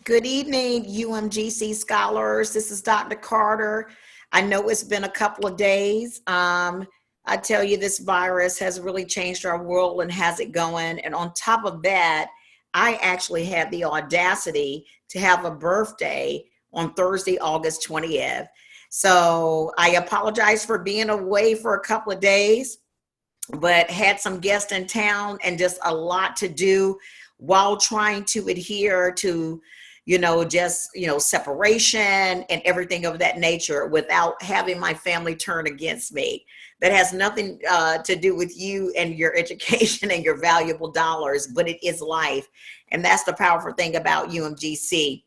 Good evening, UMGC scholars. This is Dr. Carter. I know it's been a couple of days. I tell you, this virus has really changed our world and has it going. And on top of that, I actually had the audacity to have a birthday on Thursday, August 20th. So I apologize for being away for a couple of days, but had some guests in town and just a lot to do while trying to adhere to separation and everything of that nature without having my family turn against me. That has nothing to do with you and your education and your valuable dollars, but it is life. And that's the powerful thing about UMGC.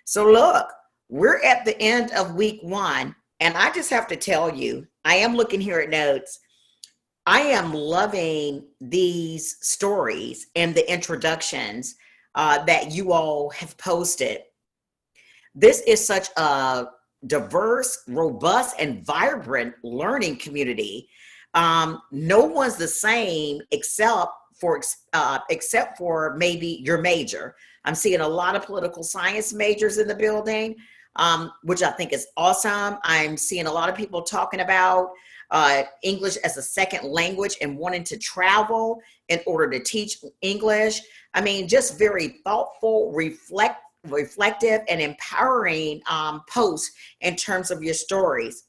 So look, we're at the end of week one, and I just have to tell you, I am looking here at notes. I am loving these stories and the introductions that you all have posted. This is such a diverse, robust, and vibrant learning community. No one's the same except for maybe your major. I'm seeing a lot of political science majors in the building, which I think is awesome. I'm seeing a lot of people talking about English as a second language and wanting to travel in order to teach English. I mean, just very thoughtful, reflective, and empowering posts in terms of your stories.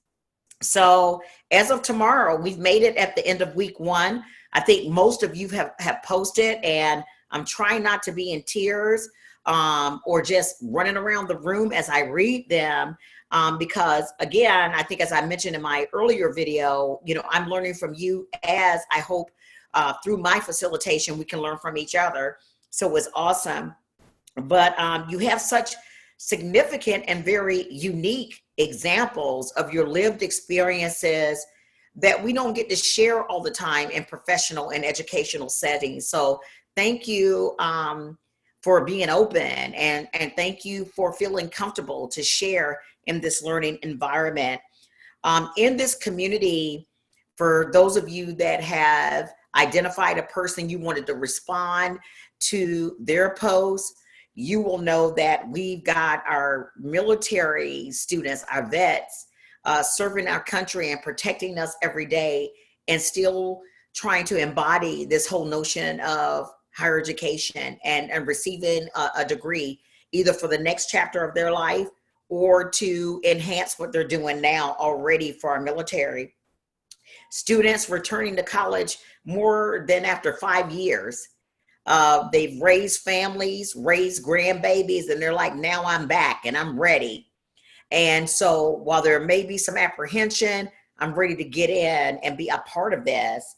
So as of tomorrow, we've made it at the end of week one. I think most of you have posted, and I'm trying not to be in tears or just running around the room as I read them. Because again, I think as I mentioned in my earlier video, I'm learning from you, as I hope through my facilitation, we can learn from each other. So it was awesome. But you have such significant and very unique examples of your lived experiences that we don't get to share all the time in professional and educational settings. So thank you for being open, and thank you for feeling comfortable to share in this learning environment. In this community, for those of you that have identified a person you wanted to respond to their post, you will know that we've got our military students, our vets, serving our country and protecting us every day, and still trying to embody this whole notion of higher education and receiving a degree, either for the next chapter of their life or to enhance what they're doing now already for our military. Students returning to college more than after 5 years. They've raised families, raised grandbabies, and they're like, now I'm back and I'm ready. And so while there may be some apprehension, I'm ready to get in and be a part of this.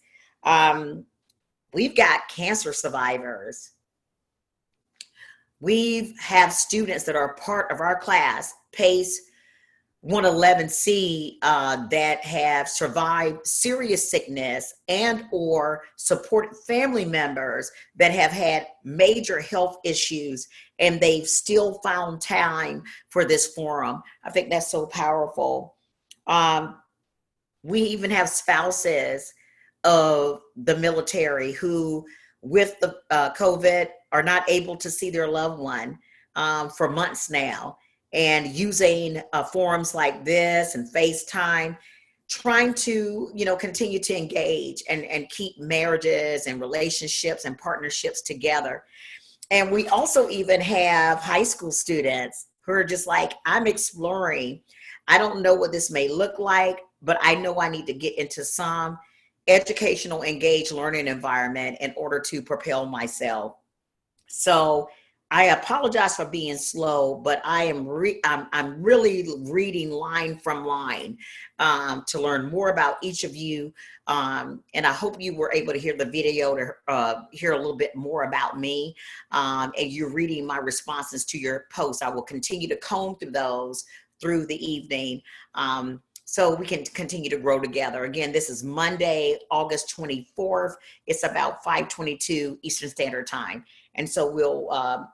We've got cancer survivors. We have students that are part of our class, PACE 111C, that have survived serious sickness and or supported family members that have had major health issues, and they've still found time for this forum. I think that's so powerful. We even have spouses of the military who, with the COVID, are not able to see their loved one for months now, and using forums like this and FaceTime, trying to continue to engage and keep marriages and relationships and partnerships together. And we also even have high school students who are just like, I'm exploring. I don't know what this may look like, but I know I need to get into some educational, engaged learning environment in order to propel myself. So I apologize for being slow, but I'm really reading line from line to learn more about each of you. And I hope you were able to hear the video to hear a little bit more about me. And you're reading my responses to your posts. I will continue to comb through those through the evening, so we can continue to grow together. Again, this is Monday, August 24th. It's about 5:22 Eastern Standard Time. And so we'll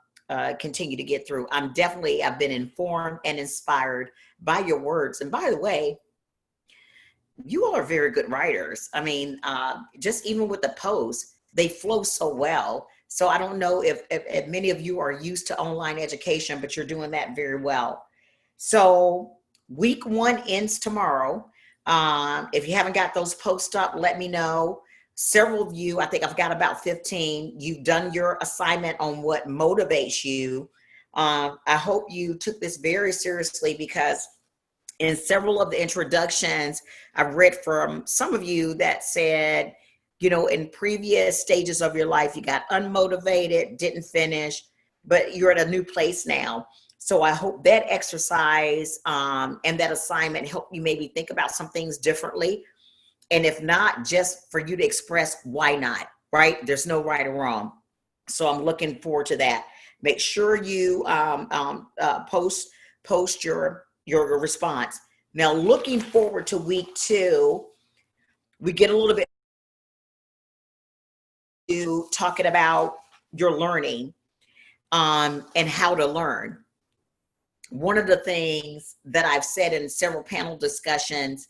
continue to get through. I've been informed and inspired by your words. And by the way, you all are very good writers. I mean, just even with the posts, they flow so well. So I don't know if many of you are used to online education, but you're doing that very well. So week one ends tomorrow. If you haven't got those posts up, let me know. Several of you, I think I've got about 15, you've done your assignment on what motivates you. I hope you took this very seriously, because in several of the introductions, I've read from some of you that said, in previous stages of your life, you got unmotivated, didn't finish, but you're at a new place now. So I hope that exercise and that assignment help you maybe think about some things differently. And if not, just for you to express why not, right? There's no right or wrong. So I'm looking forward to that. Make sure you post your response. Now, looking forward to week two, we get a little bit to talking about your learning and how to learn. One of the things that I've said in several panel discussions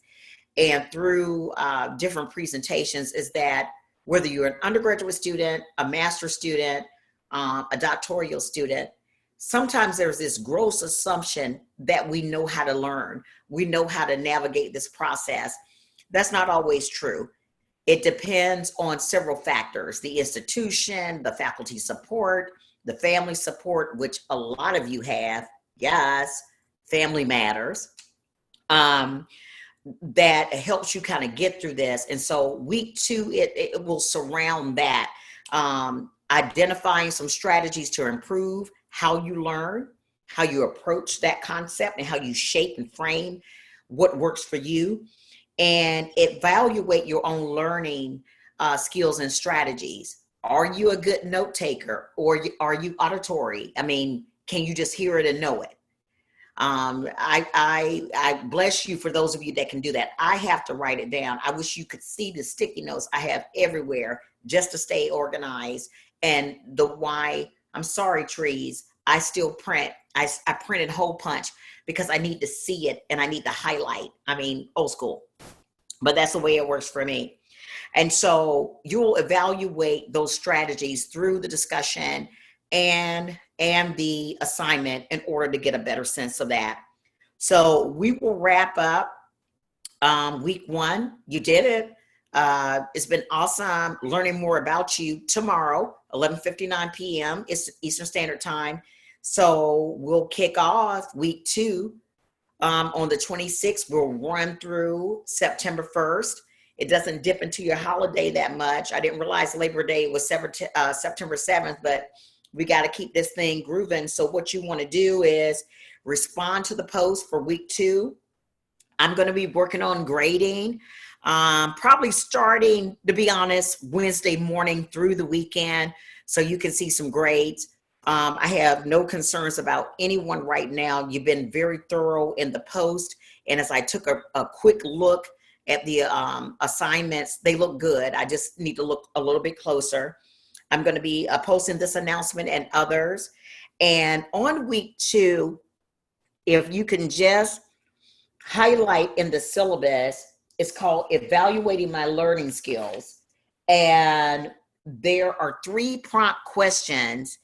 and through different presentations is that whether you're an undergraduate student, a master's student, a doctoral student, sometimes there's this gross assumption that we know how to learn. We know how to navigate this process. That's not always true. It depends on several factors: the institution, the faculty support, the family support, which a lot of you have. Yes, family matters. That helps you kind of get through this. And so week two, it will surround that. Identifying some strategies to improve how you learn, how you approach that concept, and how you shape and frame what works for you, and evaluate your own learning skills and strategies. Are you a good note taker, or are you auditory? I mean, can you just hear it and know it? I bless you for those of you that can do that. I have to write it down. I wish you could see the sticky notes I have everywhere just to stay organized. And the why, I'm sorry, trees, I still print. I printed hole punch because I need to see it and I need to highlight. I mean, old school, but that's the way it works for me. And so you'll evaluate those strategies through the discussion and the assignment in order to get a better sense of that. So we will wrap up week one. You did it. It's been awesome learning more about you. Tomorrow, 11:59 p.m. It's Eastern Standard Time. So we'll kick off week two on the 26th. We'll run through September 1st. It doesn't dip into your holiday that much. I didn't realize Labor Day was September 7th, but we got to keep this thing grooving. So what you want to do is respond to the post for week two. I'm going to be working on grading, probably starting, to be honest, Wednesday morning through the weekend, so you can see some grades. I have no concerns about anyone right now. You've been very thorough in the post. And as I took a quick look at the assignments, they look good. I just need to look a little bit closer. I'm going to be posting this announcement and others. And on week two, if you can just highlight in the syllabus, it's called Evaluating My Learning Skills. And there are 3 prompt questions,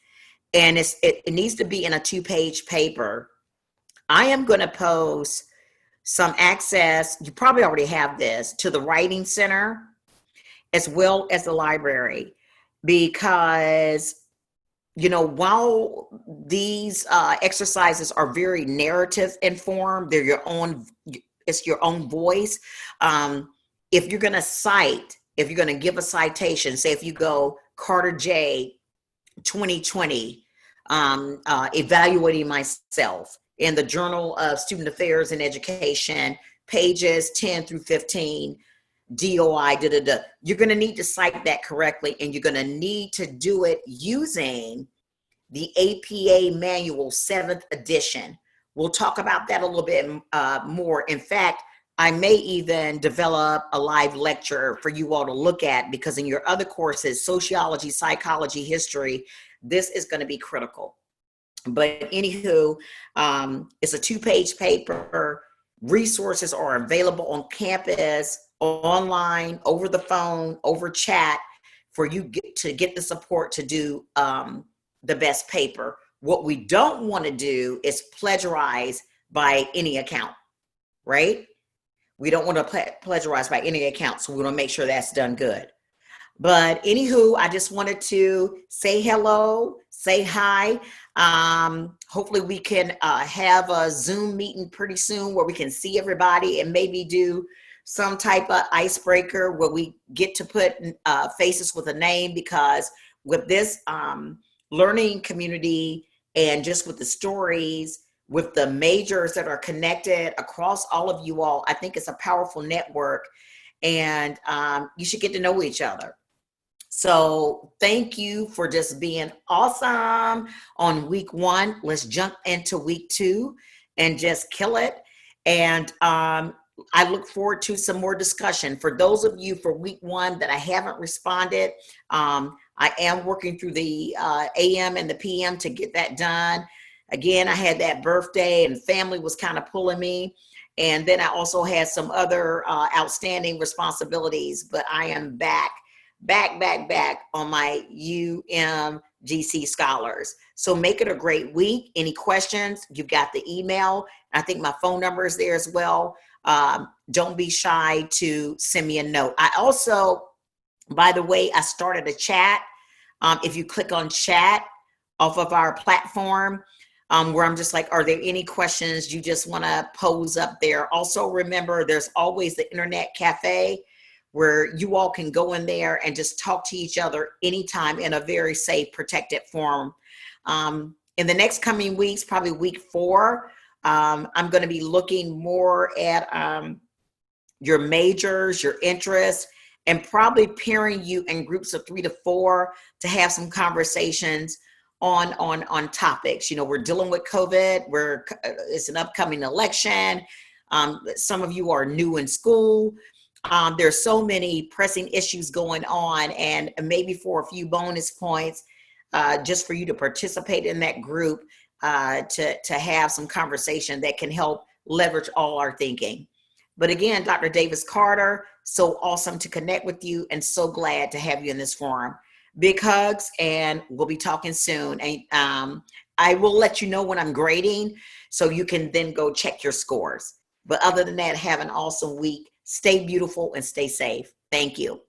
and it needs to be in a 2-page paper. I am going to post some access, you probably already have this, to the Writing Center as well as the library, because while these exercises are very narrative informed, they're it's your own voice. If you're going to give a citation, say if you go Carter J 2020, evaluating myself, in the Journal of Student Affairs and Education, pages 10 through 15, DOI, you're going to need to cite that correctly, and you're going to need to do it using the APA Manual 7th edition. We'll talk about that a little bit more. In fact, I may even develop a live lecture for you all to look at, because in your other courses, sociology, psychology, history, this is going to be critical. But anywho, it's a 2-page paper. Resources are available on campus, online, over the phone, over chat, for you to get the support to do the best paper. What we don't want to do is plagiarize by any account, right? We don't want to plagiarize by any account, so we want to make sure that's done good. But anywho, I just wanted to say hello, say hi. Hopefully we can have a Zoom meeting pretty soon where we can see everybody and maybe do some type of icebreaker where we get to put faces with a name, because with this learning community and just with the stories, with the majors that are connected across all of you all, I think it's a powerful network, and you should get to know each other. So thank you for just being awesome on week 1. Let's jump into week 2 and just kill it. And I look forward to some more discussion. For those of you for week 1 that I haven't responded, I am working through the AM and the PM to get that done. Again, I had that birthday and family was kind of pulling me. And then I also had some other outstanding responsibilities, but I am back on my UMGC scholars. So make it a great week. Any questions? You've got the email. I think my phone number is there as well. Don't be shy to send me a note. I also, by the way, I started a chat. If you click on chat off of our platform, where I'm just like, are there any questions you just want to pose up there? Also, remember, there's always the Internet Cafe, where you all can go in there and just talk to each other anytime in a very safe, protected forum. In the next coming weeks, probably week 4, I'm going to be looking more at your majors, your interests, and probably pairing you in groups of 3 to 4 to have some conversations on topics. You know, we're dealing with COVID. It's an upcoming election. Some of you are new in school. There's so many pressing issues going on, and maybe for a few bonus points, just for you to participate in that group, to have some conversation that can help leverage all our thinking. But again, Dr. Davis Carter, so awesome to connect with you and so glad to have you in this forum. Big hugs, and we'll be talking soon. And I will let you know when I'm grading, so you can then go check your scores. But other than that, have an awesome week. Stay beautiful and stay safe. Thank you.